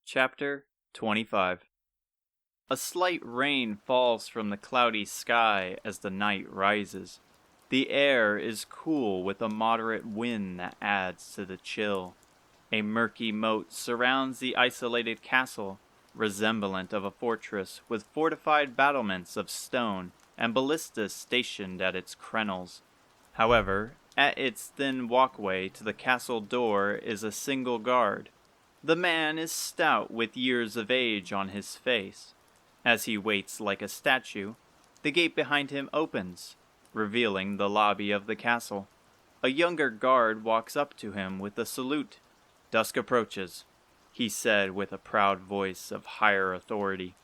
Chapter 25. A slight rain falls from the cloudy sky as the night rises. The air is cool with a moderate wind that adds to the chill. A murky moat surrounds the isolated castle, resemblant of a fortress with fortified battlements of stone and ballistas stationed at its crenels. However, at its thin walkway to the castle door is a single guard. The man is stout with years of age on his face. As he waits like a statue, the gate behind him opens, revealing the lobby of the castle. A younger guard walks up to him with a salute. "Dusk approaches," he said with a proud voice of higher authority.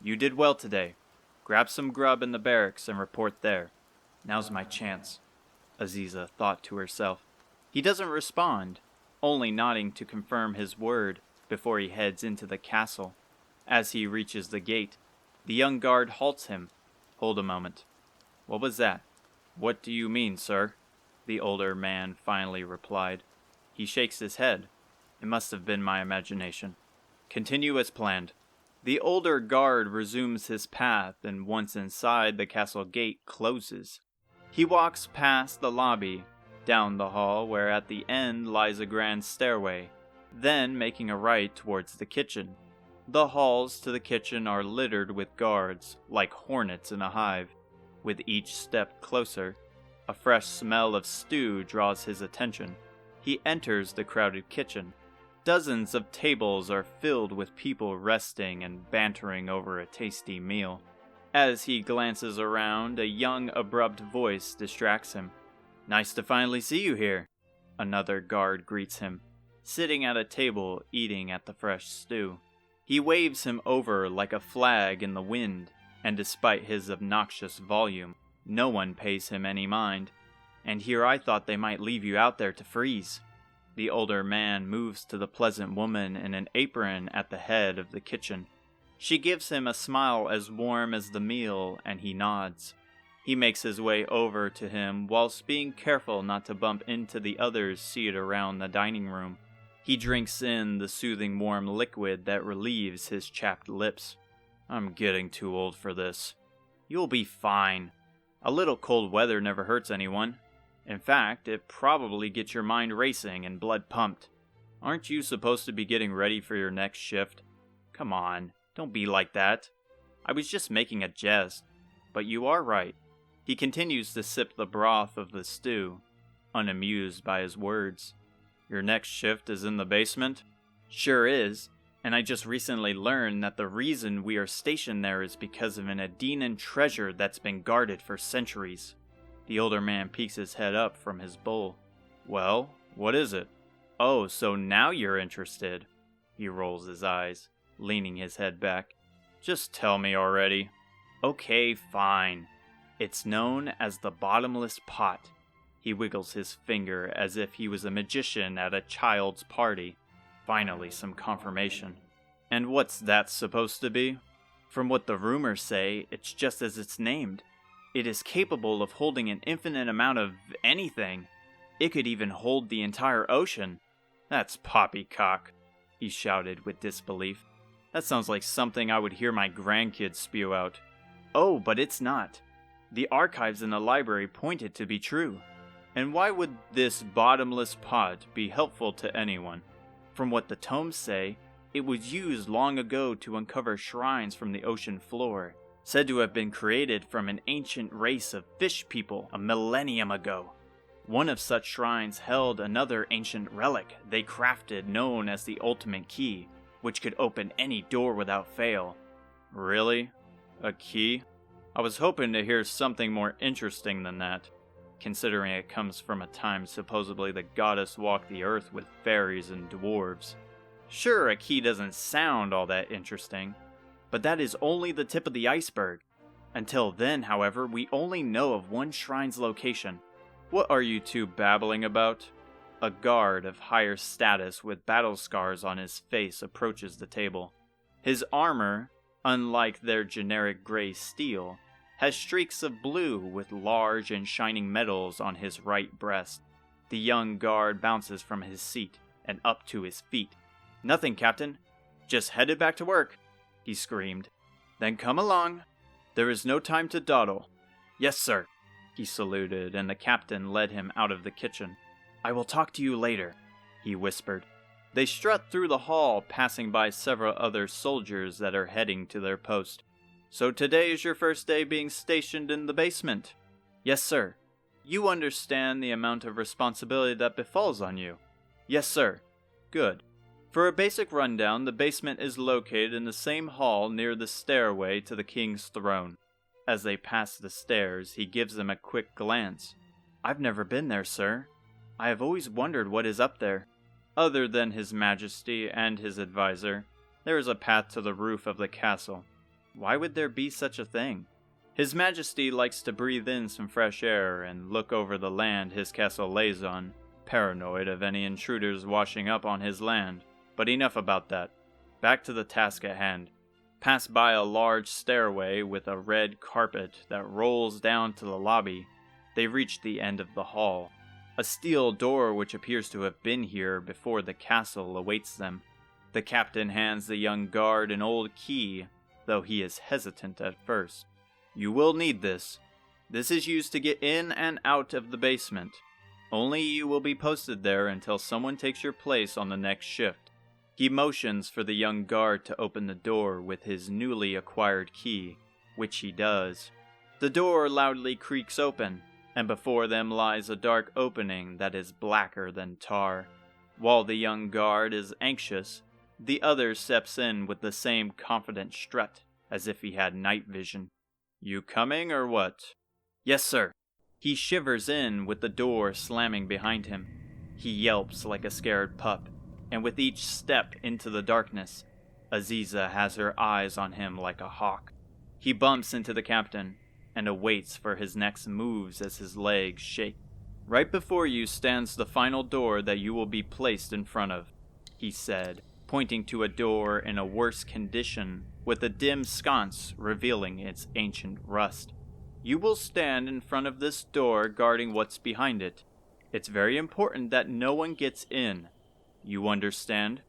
"You did well today. Grab some grub in the barracks and report there. Now's my chance," Aziza thought to herself. He doesn't respond, only nodding to confirm his word before he heads into the castle. As he reaches the gate, the young guard halts him. "Hold a moment. What was that?" "What do you mean, sir?" the older man finally replied. He shakes his head. "It must have been my imagination. Continue as planned." The older guard resumes his path and once inside, the castle gate closes. He walks past the lobby, down the hall where at the end lies a grand stairway, then making a right towards the kitchen. The halls to the kitchen are littered with guards, like hornets in a hive. With each step closer, a fresh smell of stew draws his attention. He enters the crowded kitchen. Dozens of tables are filled with people resting and bantering over a tasty meal. As he glances around, a young, abrupt voice distracts him. "Nice to finally see you here," another guard greets him, sitting at a table eating at the fresh stew. He waves him over like a flag in the wind, and despite his obnoxious volume, no one pays him any mind. "And here I thought they might leave you out there to freeze." The older man moves to the pleasant woman in an apron at the head of the kitchen. She gives him a smile as warm as the meal, and he nods. He makes his way over to him whilst being careful not to bump into the others seated around the dining room. He drinks in the soothing warm liquid that relieves his chapped lips. "I'm getting too old for this." "You'll be fine. A little cold weather never hurts anyone. In fact, it probably gets your mind racing and blood pumped. Aren't you supposed to be getting ready for your next shift? Come on, don't be like that. I was just making a jest, but you are right." He continues to sip the broth of the stew, unamused by his words. "Your next shift is in the basement?" "Sure is, and I just recently learned that the reason we are stationed there is because of an Adenan treasure that's been guarded for centuries." The older man peeks his head up from his bowl. "Well, what is it?" "Oh, so now you're interested." He rolls his eyes, leaning his head back. "Just tell me already." "Okay, fine. It's known as the bottomless pot." He wiggles his finger as if he was a magician at a child's party. Finally, some confirmation. "And what's that supposed to be?" "From what the rumors say, it's just as it's named. It is capable of holding an infinite amount of anything. It could even hold the entire ocean." "That's poppycock," he shouted with disbelief. "That sounds like something I would hear my grandkids spew out." "Oh, but it's not. The archives in the library point it to be true." "And why would this bottomless pot be helpful to anyone?" "From what the tomes say, it was used long ago to uncover shrines from the ocean floor, said to have been created from an ancient race of fish people a millennium ago. One of such shrines held another ancient relic they crafted known as the ultimate key, which could open any door without fail." "Really? A key? I was hoping to hear something more interesting than that, considering it comes from a time supposedly the goddess walked the earth with fairies and dwarves." "Sure, a key doesn't sound all that interesting, but that is only the tip of the iceberg. Until then, however, we only know of one shrine's location." "What are you two babbling about?" A guard of higher status with battle scars on his face approaches the table. His armor, unlike their generic gray steel, has streaks of blue with large and shining medals on his right breast. The young guard bounces from his seat and up to his feet. "Nothing, Captain. Just headed back to work, he screamed. Then come along. There is no time to dawdle. Yes, sir, he saluted, and the captain led him out of the kitchen. I will talk to you later, he whispered. They strut through the hall, passing by several other soldiers that are heading to their post. So today is your first day being stationed in the basement? Yes, sir. You understand the amount of responsibility that befalls on you? Yes, sir. Good. For a basic rundown, the basement is located in the same hall near the stairway to the king's throne. As they pass the stairs, he gives them a quick glance. I've never been there, sir. I have always wondered what is up there. Other than His Majesty and his advisor, there is a path to the roof of the castle. Why would there be such a thing? His Majesty likes to breathe in some fresh air and look over the land his castle lays on, paranoid of any intruders washing up on his land. But enough about that. Back to the task at hand. Pass by a large stairway with a red carpet that rolls down to the lobby. They reach the end of the hall. A steel door which appears to have been here before the castle awaits them. The captain hands the young guard an old key, though he is hesitant at first. You will need this. This is used to get in and out of the basement. Only you will be posted there until someone takes your place on the next shift. He motions for the young guard to open the door with his newly acquired key, which he does. The door loudly creaks open, and before them lies a dark opening that is blacker than tar. While the young guard is anxious, the other steps in with the same confident strut, as if he had night vision. You coming or what? Yes, sir. He shivers in with the door slamming behind him. He yelps like a scared pup, and with each step into the darkness, Aziza has her eyes on him like a hawk. He bumps into the captain, and awaits for his next moves as his legs shake. Right before you stands the final door that you will be placed in front of, he said, pointing to a door in a worse condition with a dim sconce revealing its ancient rust. You will stand in front of this door guarding what's behind it. It's very important that no one gets in. You understand?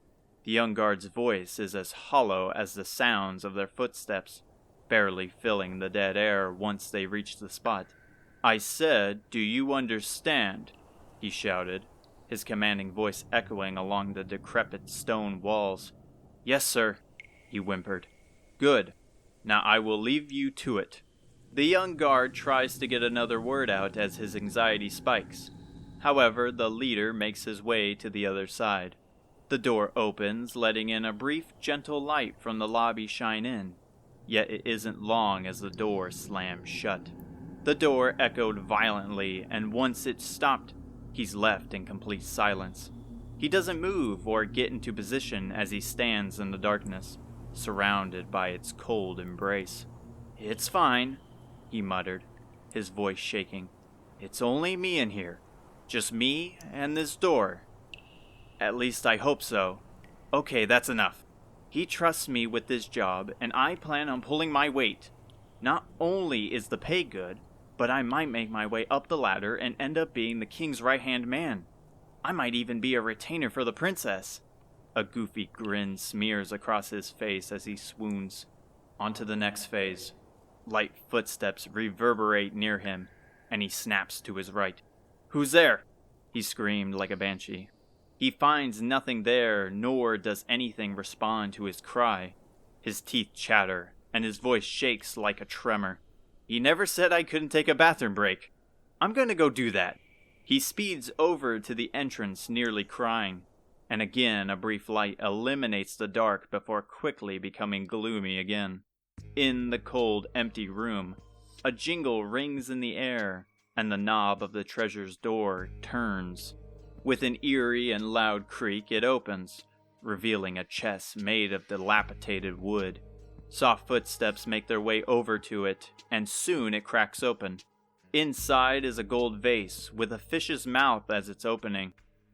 The young guard's voice is as hollow as the sounds of their footsteps, barely filling the dead air once they reach the spot. I said, do you understand? He shouted, his commanding voice echoing along the decrepit stone walls. Yes, sir, he whimpered. Good. Now I will leave you to it. The young guard tries to get another word out as his anxiety spikes. However, the leader makes his way to the other side. The door opens, letting in a brief, gentle light from the lobby shine in. Yet it isn't long as the door slams shut. The door echoed violently, and once it stopped, he's left in complete silence. He doesn't move or get into position as he stands in the darkness, surrounded by its cold embrace. It's fine, he muttered, his voice shaking. It's only me in here. Just me and this door. At least I hope so. Okay, that's enough. He trusts me with this job, and I plan on pulling my weight. Not only is the pay good, but I might make my way up the ladder and end up being the king's right-hand man. I might even be a retainer for the princess. A goofy grin smears across his face as he swoons. On to the next phase. Light footsteps reverberate near him, and he snaps to his right. Who's there? He screamed like a banshee. He finds nothing there, nor does anything respond to his cry. His teeth chatter, and his voice shakes like a tremor. He never said I couldn't take a bathroom break. I'm gonna go do that. He speeds over to the entrance, nearly crying, and again a brief light eliminates the dark before quickly becoming gloomy again. In the cold, empty room, a jingle rings in the air, and the knob of the treasure's door turns. With an eerie and loud creak, it opens, revealing a chest made of dilapidated wood. Soft footsteps make their way over to it, and soon it cracks open. Inside is a gold vase, with a fish's mouth as its opening.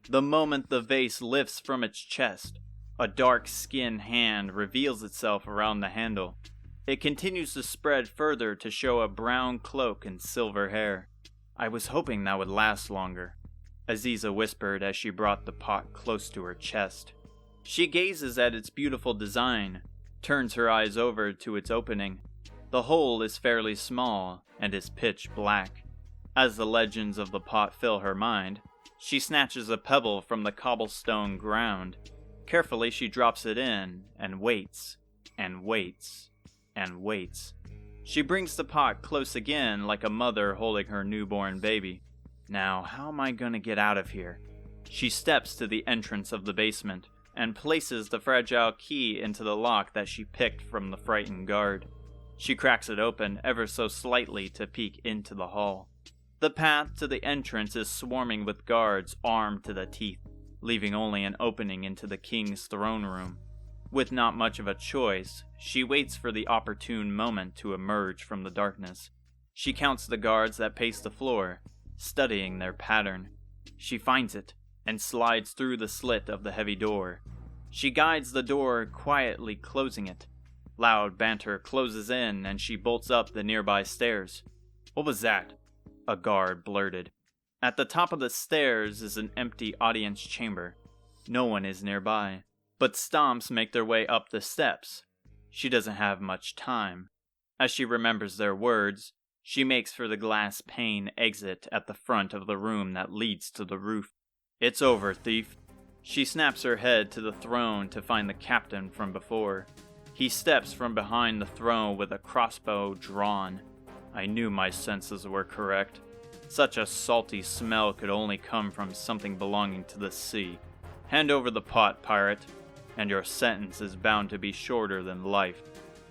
The moment the vase lifts from its chest, a dark skinned hand reveals itself around the handle. It continues to spread further to show a brown cloak and silver hair. I was hoping that would last longer, Aziza whispered as she brought the pot close to her chest. She gazes at its beautiful design, turns her eyes over to its opening. The hole is fairly small and is pitch black. As the legends of the pot fill her mind, she snatches a pebble from the cobblestone ground. Carefully she drops it in and waits, and waits, and waits. She brings the pot close again like a mother holding her newborn baby. Now, how am I going to get out of here? She steps to the entrance of the basement and places the fragile key into the lock that she picked from the frightened guard. She cracks it open ever so slightly to peek into the hall. The path to the entrance is swarming with guards armed to the teeth, leaving only an opening into the king's throne room. With not much of a choice, she waits for the opportune moment to emerge from the darkness. She counts the guards that pace the floor, studying their pattern. She finds it and slides through the slit of the heavy door. She guides the door, quietly closing it. Loud banter closes in and she bolts up the nearby stairs. "What was that?" a guard blurted. At the top of the stairs is an empty audience chamber. No one is nearby, but stomps make their way up the steps. She doesn't have much time. As she remembers their words, she makes for the glass pane exit at the front of the room that leads to the roof. "It's over, thief." She snaps her head to the throne to find the captain from before. He steps from behind the throne with a crossbow drawn. I knew my senses were correct. Such a salty smell could only come from something belonging to the sea. Hand over the pot, pirate, and your sentence is bound to be shorter than life.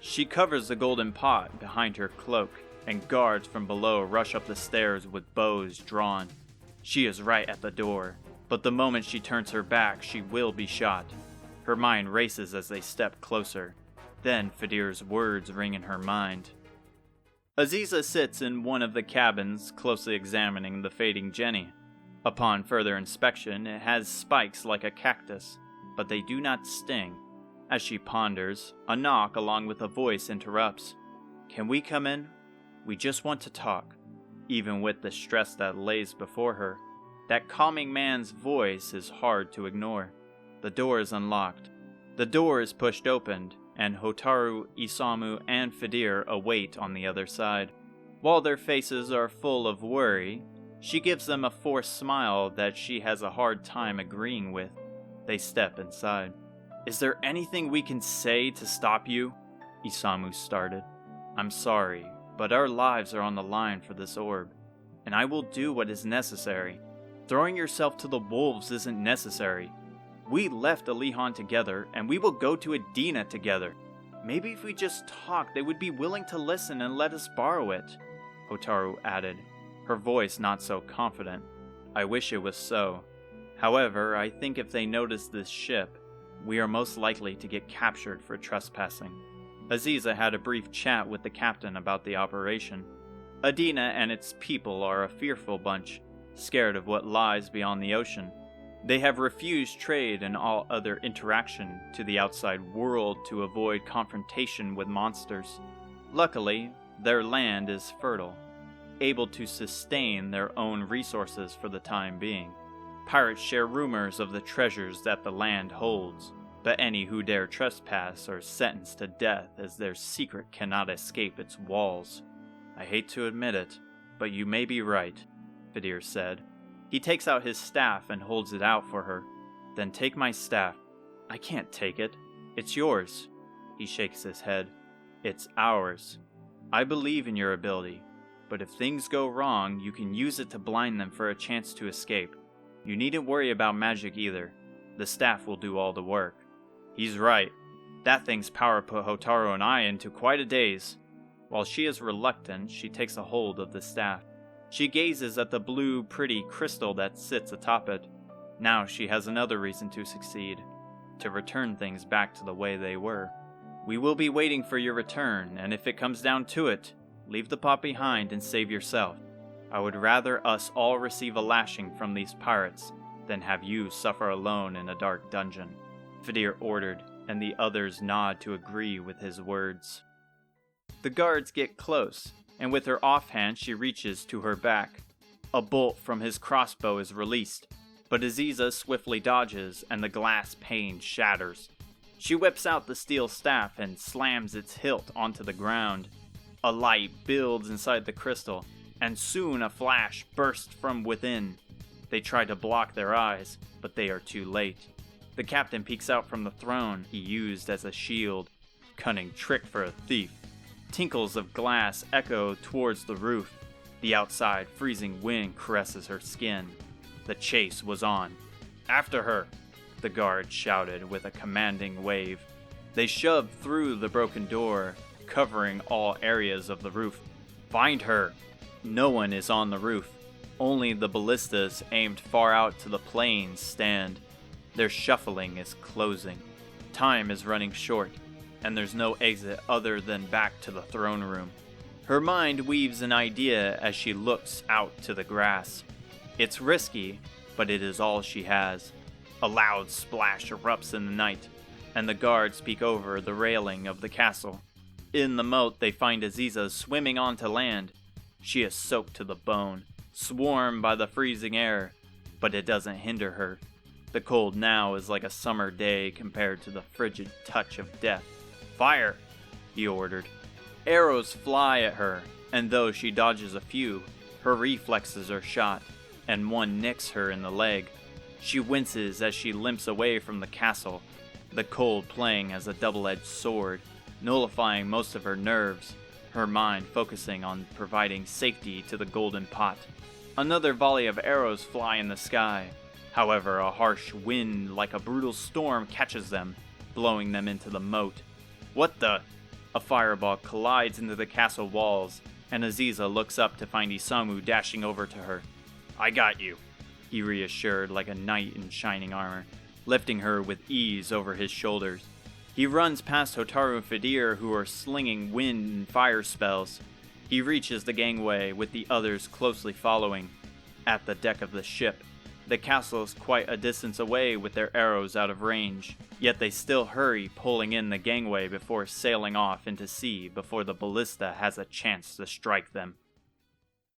She covers the golden pot behind her cloak, and guards from below rush up the stairs with bows drawn. She is right at the door, but the moment she turns her back, she will be shot. Her mind races as they step closer. Then Fedir's words ring in her mind. Aziza sits in one of the cabins, closely examining the fading Jenny. Upon further inspection, it has spikes like a cactus, but they do not sting. As she ponders, a knock along with a voice interrupts. "Can we come in? We just want to talk." Even with the stress that lays before her, that calming man's voice is hard to ignore. The door is unlocked. The door is pushed open, and Hotaru, Isamu, and Fedir await on the other side. While their faces are full of worry, she gives them a forced smile that she has a hard time agreeing with. They step inside. "Is there anything we can say to stop you?" Isamu started. "I'm sorry, but our lives are on the line for this orb, and I will do what is necessary. Throwing yourself to the wolves isn't necessary. We left Aliahan together, and we will go to Adina together. Maybe if we just talked, they would be willing to listen and let us borrow it," Hotaru added, her voice not so confident. "I wish it was so. However, I think if they notice this ship, we are most likely to get captured for trespassing." Aziza had a brief chat with the captain about the operation. Adina and its people are a fearful bunch, scared of what lies beyond the ocean. They have refused trade and all other interaction to the outside world to avoid confrontation with monsters. Luckily, their land is fertile, able to sustain their own resources for the time being. Pirates share rumors of the treasures that the land holds, but any who dare trespass are sentenced to death as their secret cannot escape its walls. "I hate to admit it, but you may be right," Fedir said. He takes out his staff and holds it out for her. "Then take my staff." "I can't take it. It's yours." He shakes his head. "It's ours. I believe in your ability, but if things go wrong, you can use it to blind them for a chance to escape. You needn't worry about magic either. The staff will do all the work." He's right. That thing's power put Hotaru and I into quite a daze. While she is reluctant, she takes a hold of the staff. She gazes at the blue, pretty crystal that sits atop it. Now she has another reason to succeed, to return things back to the way they were. "We will be waiting for your return, and if it comes down to it, leave the pot behind and save yourself. I would rather us all receive a lashing from these pirates than have you suffer alone in a dark dungeon," Fedir ordered, and the others nod to agree with his words. The guards get close, and with her offhand she reaches to her back. A bolt from his crossbow is released. but Aziza swiftly dodges and the glass pane shatters. She whips out the steel staff and slams its hilt onto the ground. A light builds inside the crystal, and soon a flash bursts from within. They try to block their eyes, but they are too late. The captain peeks out from the throne he used as a shield. Cunning trick for a thief. Tinkles of glass echo towards the roof. The outside freezing wind caresses her skin. The chase was on. "After her!" the guard shouted with a commanding wave. They shoved through the broken door, covering all areas of the roof. "Find her!" No one is on the roof. Only the ballistas aimed far out to the plains stand. Their shuffling is closing. Time is running short, and there's no exit other than back to the throne room. Her mind weaves an idea as she looks out to the grass. It's risky, but it is all she has. A loud splash erupts in the night, and the guards peek over the railing of the castle. In the moat, they find Aziza swimming onto land. She is soaked to the bone, swarmed by the freezing air, but it doesn't hinder her. The cold now is like a summer day compared to the frigid touch of death. "Fire!" he ordered. Arrows fly at her, and though she dodges a few, her reflexes are shot, and one nicks her in the leg. She winces as she limps away from the castle, the cold playing as a double-edged sword, nullifying most of her nerves, her mind focusing on providing safety to the golden pot. Another volley of arrows fly in the sky. However, a harsh wind like a brutal storm catches them, blowing them into the moat. "What the?" A fireball collides into the castle walls, and Aziza looks up to find Isamu dashing over to her. "I got you," he reassured like a knight in shining armor, lifting her with ease over his shoulders. He runs past Hotaru and Fedir, who are slinging wind and fire spells. He reaches the gangway with the others closely following. At the deck of the ship, the castle is quite a distance away with their arrows out of range, yet they still hurry pulling in the gangway before sailing off into sea before the ballista has a chance to strike them.